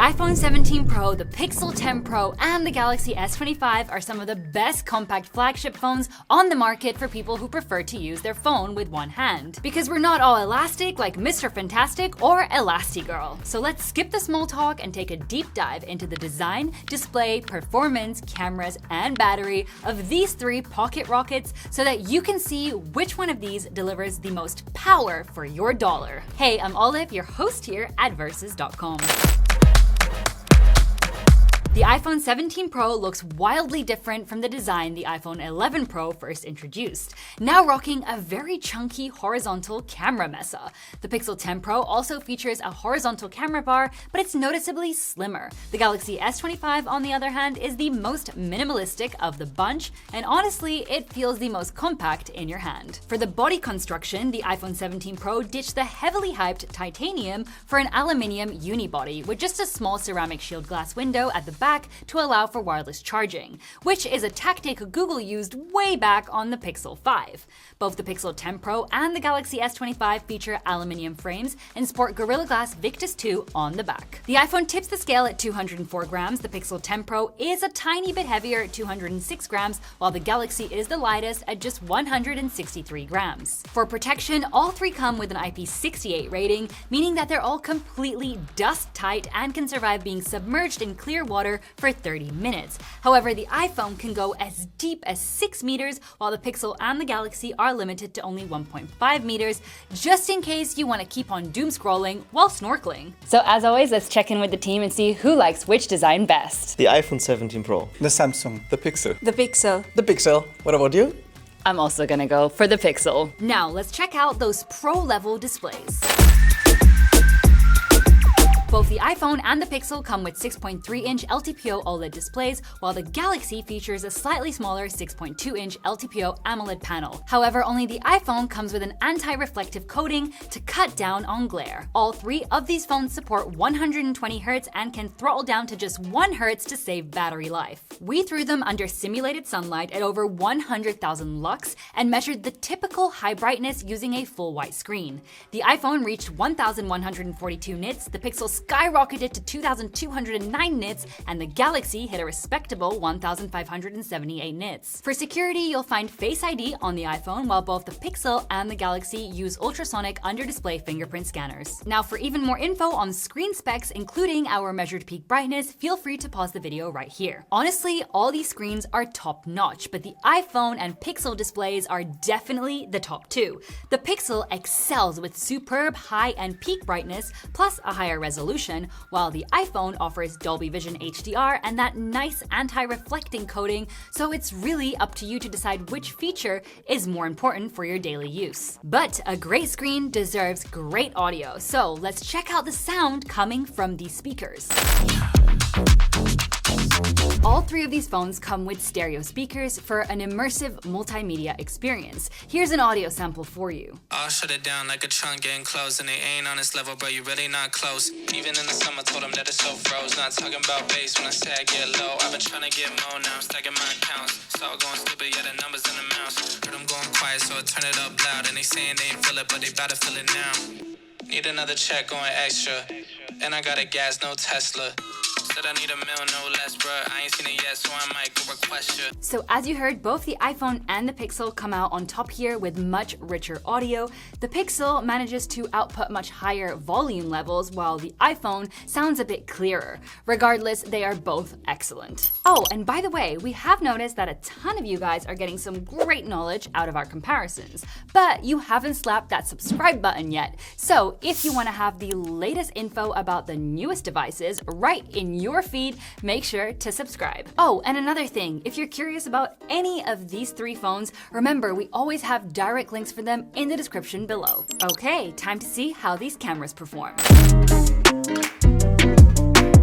iPhone 17 Pro, the Pixel 10 Pro, and the Galaxy S25 are some of the best compact flagship phones on the market for people who prefer to use their phone with one hand. Because we're not all elastic like Mr. Fantastic or Elastigirl. So let's skip the small talk and take a deep dive into the design, display, performance, cameras, and battery of these three pocket rockets so that you can see which one of these delivers the most power for your dollar. Hey, I'm Olive, your host here at Versus.com. The iPhone 17 Pro looks wildly different from the design the iPhone 11 Pro first introduced, now rocking a very chunky horizontal camera mesa. The Pixel 10 Pro also features a horizontal camera bar, but it's noticeably slimmer. The Galaxy S25, on the other hand, is the most minimalistic of the bunch, and honestly, it feels the most compact in your hand. For the body construction, the iPhone 17 Pro ditched the heavily hyped titanium for an aluminium unibody with just a small ceramic shield glass window at the back to allow for wireless charging, which is a tactic Google used way back on the Pixel 5. Both the Pixel 10 Pro and the Galaxy S25 feature aluminium frames and sport Gorilla Glass Victus 2 on the back. The iPhone tips the scale at 204 grams, the Pixel 10 Pro is a tiny bit heavier at 206 grams, while the Galaxy is the lightest at just 163 grams. For protection, all three come with an IP68 rating, meaning that they're all completely dust-tight and can survive being submerged in clear water for 30 minutes. However, the iPhone can go as deep as 6 meters, while the Pixel and the Galaxy are limited to only 1.5 meters, just in case you want to keep on doom scrolling while snorkeling. So as always, let's check in with the team and see who likes which design best. The iPhone 17 Pro. The Samsung. The Pixel. The Pixel. The Pixel. What about you? I'm also gonna go for the Pixel. Now let's check out those pro-level displays. Both the iPhone and the Pixel come with 6.3-inch LTPO OLED displays, while the Galaxy features a slightly smaller 6.2-inch LTPO AMOLED panel. However, only the iPhone comes with an anti-reflective coating to cut down on glare. All three of these phones support 120 Hz and can throttle down to just 1 Hz to save battery life. We threw them under simulated sunlight at over 100,000 lux and measured the typical high brightness using a full white screen. The iPhone reached 1,142 nits, the Pixel skyrocketed to 2,209 nits, and the Galaxy hit a respectable 1,578 nits. For security, you'll find Face ID on the iPhone, while both the Pixel and the Galaxy use ultrasonic under-display fingerprint scanners. Now, for even more info on screen specs, including our measured peak brightness, feel free to pause the video right here. Honestly, all these screens are top-notch, but the iPhone and Pixel displays are definitely the top two. The Pixel excels with superb high and peak brightness, plus a higher resolution, while the iPhone offers Dolby Vision HDR and that nice anti-reflecting coating, so it's really up to you to decide which feature is more important for your daily use. But a great screen deserves great audio, so let's check out the sound coming from these speakers. All three of these phones come with stereo speakers for an immersive multimedia experience. Here's an audio sample for you. I'll shut it down like a trunk getting close, and they ain't on this level, bro, you really not close. Even in the summer, told them that it's so froze. Not talking about bass when I say I get low. I've been trying to get more now, I'm stacking my accounts. So I'm going stupid, yeah, the numbers in the mouse. Heard them going quiet, so I turn it up loud. And they saying they ain't feel it, but they bout to feel it now. Need another check going extra. And I got a gas, no Tesla. Said I need a mil, no less, bruh. I ain't seen it yet, so I might go request you. So as you heard, both the iPhone and the Pixel come out on top here with much richer audio. The Pixel manages to output much higher volume levels, while the iPhone sounds a bit clearer. Regardless, they are both excellent. Oh, and by the way, we have noticed that a ton of you guys are getting some great knowledge out of our comparisons, but you haven't slapped that subscribe button yet. So if you want to have the latest info about the newest devices right in your feed, make sure to subscribe. Oh, and another thing, if you're curious about any of these three phones, remember we always have direct links for them in the description below. Okay, time to see how these cameras perform.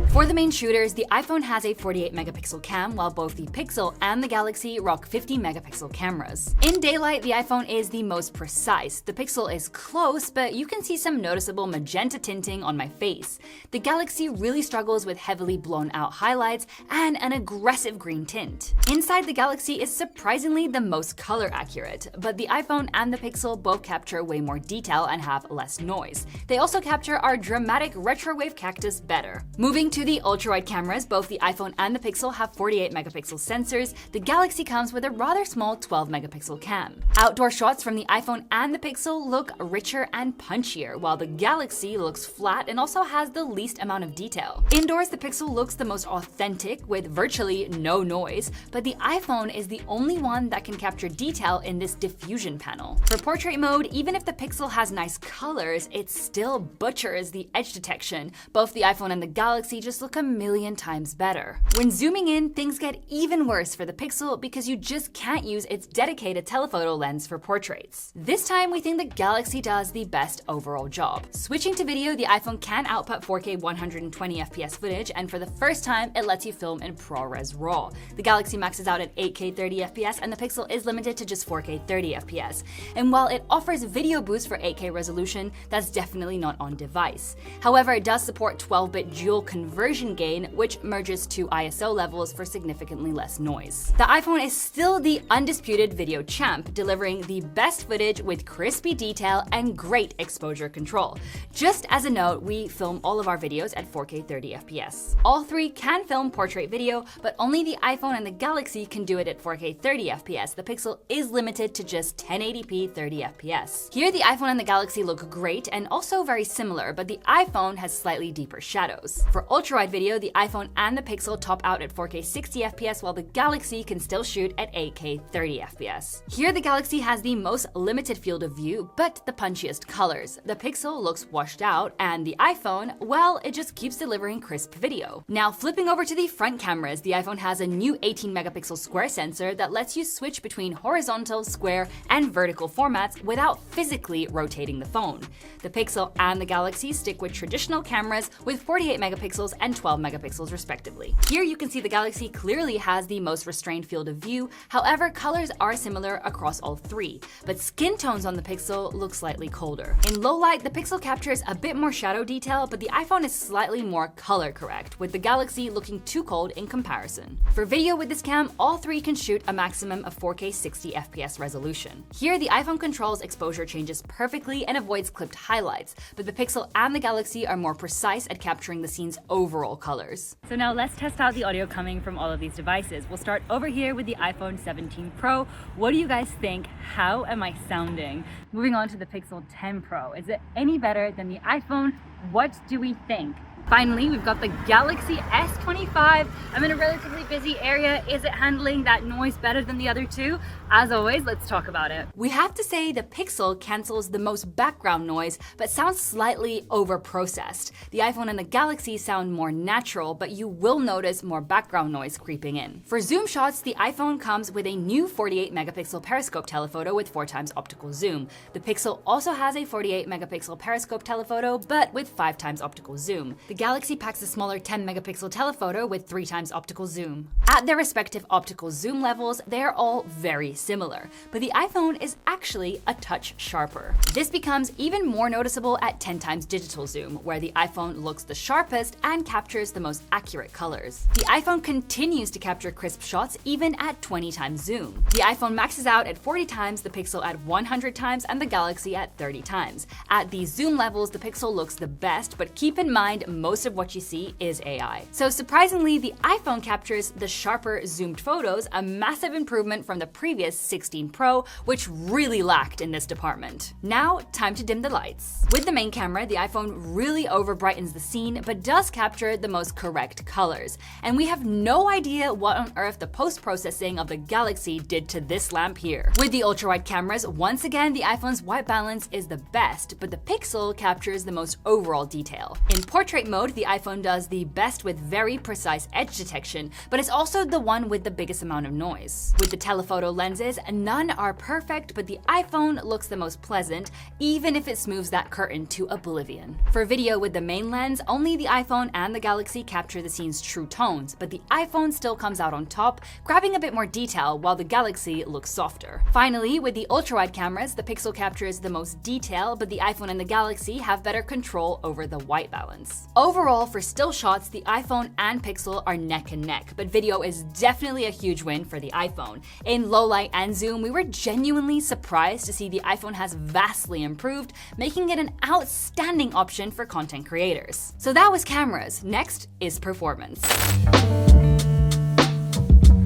For the main shooters, the iPhone has a 48 megapixel cam, while both the Pixel and the Galaxy rock 50 megapixel cameras. In daylight, the iPhone is the most precise. The Pixel is close, but you can see some noticeable magenta tinting on my face. The Galaxy really struggles with heavily blown out highlights and an aggressive green tint. Inside, the Galaxy is surprisingly the most color accurate, but the iPhone and the Pixel both capture way more detail and have less noise. They also capture our dramatic retro wave cactus better. Moving to the ultra-wide cameras, both the iPhone and the Pixel have 48 megapixel sensors. The Galaxy comes with a rather small 12 megapixel cam. Outdoor shots from the iPhone and the Pixel look richer and punchier, while the Galaxy looks flat and also has the least amount of detail. Indoors, the Pixel looks the most authentic with virtually no noise, but the iPhone is the only one that can capture detail in this diffusion panel. For portrait mode, even if the Pixel has nice colors, it still butchers the edge detection. Both the iPhone and the Galaxy just look a million times better. When zooming in, things get even worse for the Pixel because you just can't use its dedicated telephoto lens for portraits. This time, we think the Galaxy does the best overall job. Switching to video, the iPhone can output 4K 120 FPS footage, and for the first time, it lets you film in ProRes RAW. The Galaxy maxes out at 8K 30 FPS, and the Pixel is limited to just 4K 30 FPS. And while it offers video boost for 8K resolution, that's definitely not on device. However, it does support 12-bit dual conversion gain, which merges two ISO levels for significantly less noise. The iPhone is still the undisputed video champ, delivering the best footage with crispy detail and great exposure control. Just as a note, we film all of our videos at 4K 30 FPS. All three can film portrait video, but only the iPhone and the Galaxy can do it at 4K 30 FPS. The Pixel is limited to just 1080p 30 FPS. Here, the iPhone and the Galaxy look great and also very similar, but the iPhone has slightly deeper shadows. For ultra-wide video, the iPhone and the Pixel top out at 4K 60 FPS, while the Galaxy can still shoot at 8K 30 FPS. Here, the Galaxy has the most limited field of view, but the punchiest colors. The Pixel looks washed out, and the iPhone, well, it just keeps delivering crisp video. Now, flipping over to the front cameras, the iPhone has a new 18 megapixel square sensor that lets you switch between horizontal, square, and vertical formats without physically rotating the phone. The Pixel and the Galaxy stick with traditional cameras with 48 megapixels and 12 megapixels respectively. Here you can see the Galaxy clearly has the most restrained field of view. However, colors are similar across all three, but skin tones on the Pixel look slightly colder. In low light, the Pixel captures a bit more shadow detail, but the iPhone is slightly more color correct, with the Galaxy looking too cold in comparison. For video with this cam, all three can shoot a maximum of 4K 60 FPS resolution. Here, the iPhone controls exposure changes perfectly and avoids clipped highlights, but the Pixel and the Galaxy are more precise at capturing the scene's overall colors. So now let's test out the audio coming from all of these devices. We'll start over here with the iPhone 17 Pro. What do you guys think? How am I sounding? Moving on to the Pixel 10 Pro. Is it any better than the iPhone? What do we think? Finally, we've got the Galaxy S25. I'm in a relatively busy area. Is it handling that noise better than the other two? As always, let's talk about it. We have to say the Pixel cancels the most background noise, but sounds slightly over-processed. The iPhone and the Galaxy sound more natural, but you will notice more background noise creeping in. For zoom shots, the iPhone comes with a new 48 megapixel periscope telephoto with 4x optical zoom. The Pixel also has a 48 megapixel periscope telephoto, but with 5x optical zoom. The Galaxy packs a smaller 10 megapixel telephoto with 3x optical zoom. At their respective optical zoom levels, they're all very similar, but the iPhone is actually a touch sharper. This becomes even more noticeable at 10x digital zoom, where the iPhone looks the sharpest and captures the most accurate colors. The iPhone continues to capture crisp shots even at 20x zoom. The iPhone maxes out at 40x, the Pixel at 100x, and the Galaxy at 30x. At these zoom levels, the Pixel looks the best, but keep in mind most of what you see is AI. So surprisingly, the iPhone captures the sharper zoomed photos, a massive improvement from the previous 16 Pro, which really lacked in this department. Now, time to dim the lights. With the main camera, the iPhone really over-brightens the scene, but does capture the most correct colors. And we have no idea what on earth the post-processing of the Galaxy did to this lamp here. With the ultra-wide cameras, once again, the iPhone's white balance is the best, but the Pixel captures the most overall detail. In portrait mode, the iPhone does the best with very precise edge detection, but it's also the one with the biggest amount of noise. With the telephoto lenses, none are perfect, but the iPhone looks the most pleasant, even if it smooths that curtain to oblivion. For video with the main lens, only the iPhone and the Galaxy capture the scene's true tones, but the iPhone still comes out on top, grabbing a bit more detail while the Galaxy looks softer. Finally, with the ultra-wide cameras, the Pixel captures the most detail, but the iPhone and the Galaxy have better control over the white balance. Overall, for still shots, the iPhone and Pixel are neck and neck, but video is definitely a huge win for the iPhone. In low light and zoom, we were genuinely surprised to see the iPhone has vastly improved, making it an outstanding option for content creators. So that was cameras. Next is performance.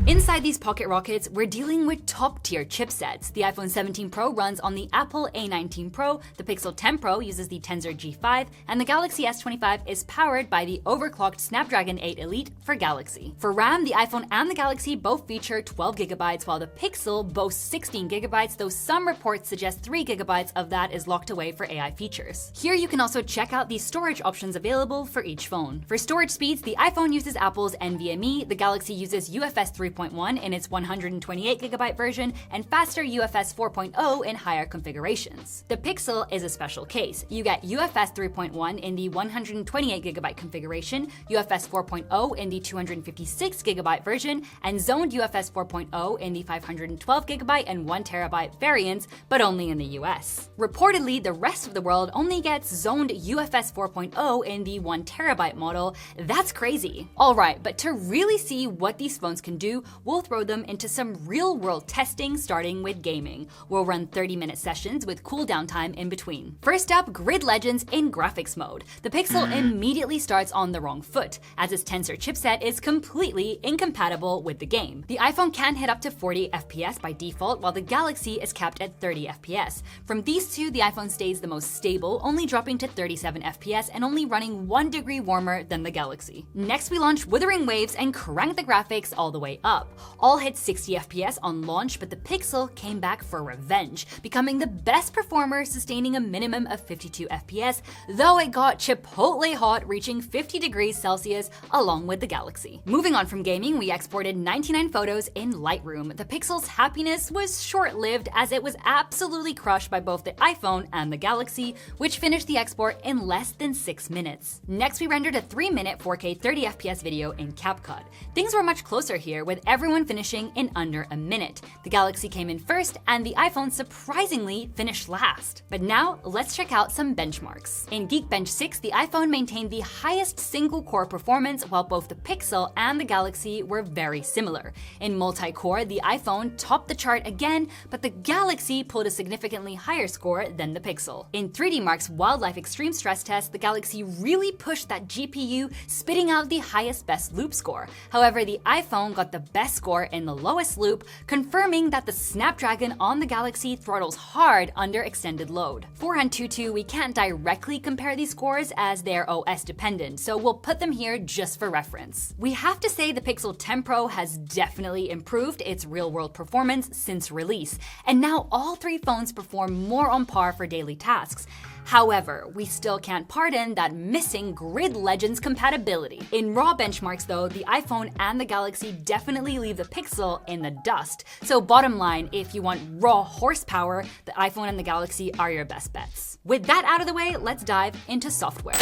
Inside these pocket rockets, we're dealing with top-tier chipsets. The iPhone 17 Pro runs on the Apple A19 Pro, the Pixel 10 Pro uses the Tensor G5, and the Galaxy S25 is powered by the overclocked Snapdragon 8 Elite for Galaxy. For RAM, the iPhone and the Galaxy both feature 12GB, while the Pixel boasts 16GB, though some reports suggest 3GB of that is locked away for AI features. Here you can also check out the storage options available for each phone. For storage speeds, the iPhone uses Apple's NVMe, the Galaxy uses UFS 3.1 in its 128GB version, and faster UFS 4.0 in higher configurations. The Pixel is a special case. You get UFS 3.1 in the 128GB configuration, UFS 4.0 in the 256GB version, and zoned UFS 4.0 in the 512GB and 1TB variants, but only in the US. Reportedly, the rest of the world only gets zoned UFS 4.0 in the 1TB model. That's crazy. Alright, but to really see what these phones can do, we'll throw them into some real-world testing, starting with gaming. We'll run 30-minute sessions with cooldown time in between. First up, Grid Legends in graphics mode. The Pixel immediately starts on the wrong foot, as its Tensor chipset is completely incompatible with the game. The iPhone can hit up to 40 FPS by default, while the Galaxy is capped at 30 FPS. From these two, the iPhone stays the most stable, only dropping to 37 FPS and only running 1 degree warmer than the Galaxy. Next, we launch Wuthering Waves and crank the graphics all the way up. All hit 60 FPS on launch, but the Pixel came back for revenge, becoming the best performer, sustaining a minimum of 52 FPS, though it got chipotle hot, reaching 50 degrees Celsius along with the Galaxy. Moving on from gaming, we exported 99 photos in Lightroom. The Pixel's happiness was short-lived, as it was absolutely crushed by both the iPhone and the Galaxy, which finished the export in less than 6 minutes. Next, we rendered a 3-minute 4K 30 FPS video in CapCut. Things were much closer here, with everyone finishing in under a minute. The Galaxy came in first, and the iPhone surprisingly finished last. But now, let's check out some benchmarks. In Geekbench 6, the iPhone maintained the highest single-core performance, while both the Pixel and the Galaxy were very similar. In multi-core, the iPhone topped the chart again, but the Galaxy pulled a significantly higher score than the Pixel. In 3D Mark's Wildlife Extreme Stress Test, the Galaxy really pushed that GPU, spitting out the highest best loop score. However, the iPhone got the best score in the lowest loop, confirming that the Snapdragon on the Galaxy throttles hard under extended load. For Antutu, we can't directly compare these scores as they're OS dependent, so we'll put them here just for reference. We have to say the Pixel 10 Pro has definitely improved its real-world performance since release, and now all three phones perform more on par for daily tasks. However, we still can't pardon that missing Grid Legends compatibility. In raw benchmarks though, the iPhone and the Galaxy definitely leave the Pixel in the dust. So bottom line, if you want raw horsepower, the iPhone and the Galaxy are your best bets. With that out of the way, let's dive into software.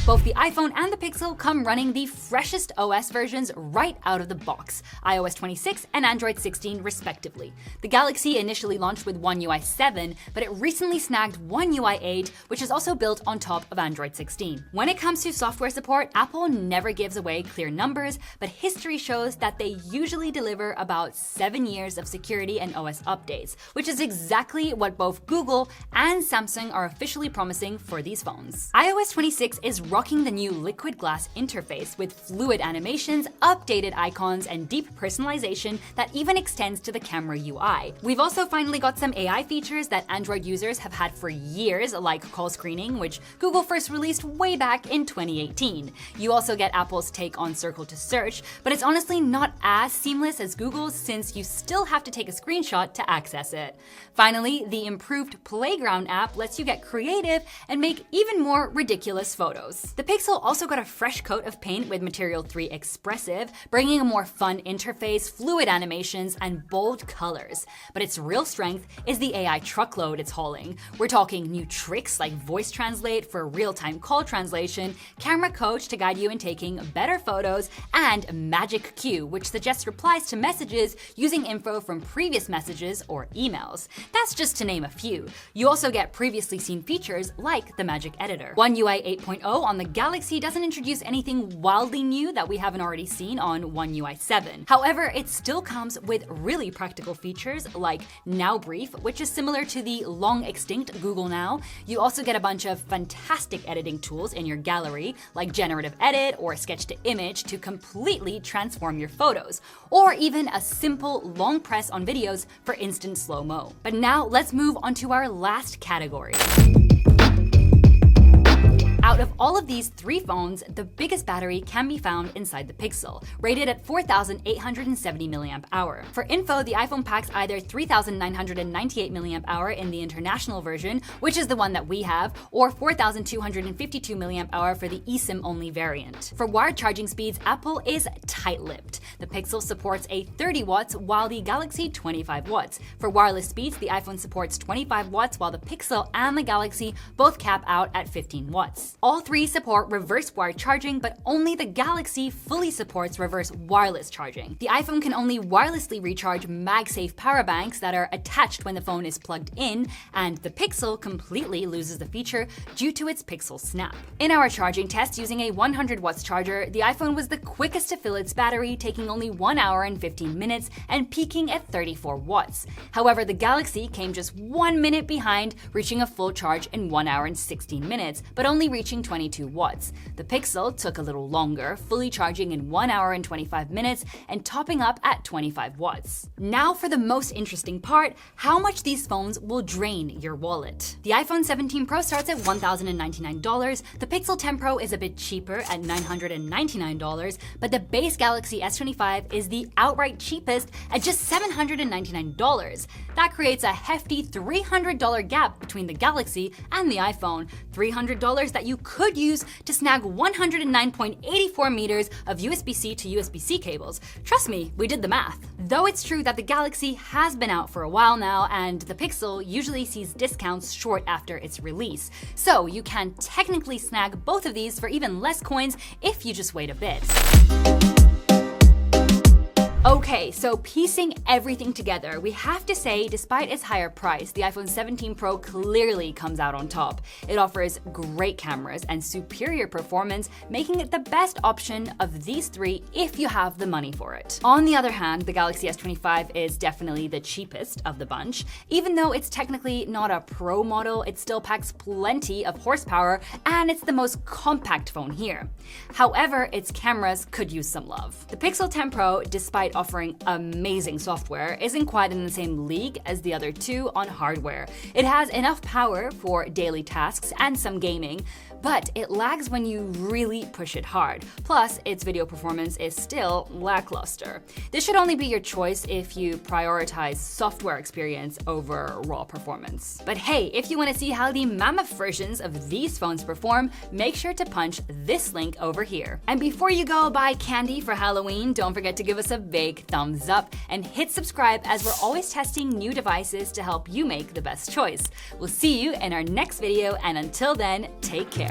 Both the iPhone and the Pixel come running the freshest OS versions right out of the box, iOS 26 and Android 16 respectively. The Galaxy initially launched with One UI 7, but it recently snagged One UI 8, which is also built on top of Android 16. When it comes to software support, Apple never gives away clear numbers, but history shows that they usually deliver about 7 years of security and OS updates, which is exactly what both Google and Samsung are officially promising for these phones. iOS 26 is rocking the new liquid glass interface with fluid animations, updated icons, and deep personalization that even extends to the camera UI. We've also finally got some AI features that Android users have had for years, like call screening, which Google first released way back in 2018. You also get Apple's take on circle to search, but it's honestly not as seamless as Google's since you still have to take a screenshot to access it. Finally, the improved Playground app lets you get creative and make even more ridiculous photos. The Pixel also got a fresh coat of paint with Material 3 Expressive, bringing a more fun interface, fluid animations, and bold colors. But its real strength is the AI truckload it's hauling. We're talking new tricks like voice translate for real-time call translation, camera coach to guide you in taking better photos, and Magic Queue, which suggests replies to messages using info from previous messages or emails. That's just to name a few. You also get previously seen features like the Magic Editor. One UI 8.0 on the Galaxy doesn't introduce anything wildly new that we haven't already seen on One UI 7. However, it still comes with really practical features like Now Brief, which is similar to the long-extinct Google Now. You also get a bunch of fantastic editing tools in your gallery, like Generative Edit or Sketch to Image to completely transform your photos, or even a simple long press on videos for instant slow-mo. But now let's move on to our last category. Out of all of these three phones, the biggest battery can be found inside the Pixel, rated at 4,870 mAh. For info, the iPhone packs either 3,998 mAh in the international version, which is the one that we have, or 4,252 mAh for the eSIM-only variant. For wired charging speeds, Apple is tight-lipped. The Pixel supports a 30 watts, while the Galaxy 25 watts. For wireless speeds, the iPhone supports 25 watts, while the Pixel and the Galaxy both cap out at 15 watts. All three support reverse wired charging, but only the Galaxy fully supports reverse wireless charging. The iPhone can only wirelessly recharge MagSafe power banks that are attached when the phone is plugged in, and the Pixel completely loses the feature due to its Pixel Snap. In our charging test using a 100 watts charger, the iPhone was the quickest to fill its battery, taking only 1 hour and 15 minutes and peaking at 34 watts. However, the Galaxy came just 1 minute behind, reaching a full charge in 1 hour and 16 minutes, but only reaching 22 watts. The Pixel took a little longer, fully charging in 1 hour and 25 minutes and topping up at 25 watts. Now for the most interesting part, how much these phones will drain your wallet. The iPhone 17 Pro starts at $1,099, the Pixel 10 Pro is a bit cheaper at $999, but the base Galaxy S25 is the outright cheapest at just $799. That creates a hefty $300 gap between the Galaxy and the iPhone, $300 that you could use to snag 109.84 meters of USB-C to USB-C cables. Trust me, we did the math. Though it's true that the Galaxy has been out for a while now, and the Pixel usually sees discounts short after its release. So you can technically snag both of these for even less coins if you just wait a bit. Okay, so piecing everything together, we have to say, despite its higher price, the iPhone 17 Pro clearly comes out on top. It offers great cameras and superior performance, making it the best option of these three if you have the money for it. On the other hand, the Galaxy S25 is definitely the cheapest of the bunch. Even though it's technically not a Pro model, it still packs plenty of horsepower, and it's the most compact phone here. However, its cameras could use some love. The Pixel 10 Pro, despite offering amazing software, isn't quite in the same league as the other two on hardware. It has enough power for daily tasks and some gaming, but it lags when you really push it hard. Plus, its video performance is still lackluster. This should only be your choice if you prioritize software experience over raw performance. But hey, if you want to see how the mammoth versions of these phones perform, make sure to punch this link over here. And before you go buy candy for Halloween, don't forget to give us a big thumbs up and hit subscribe, as we're always testing new devices to help you make the best choice. We'll see you in our next video, and until then, take care.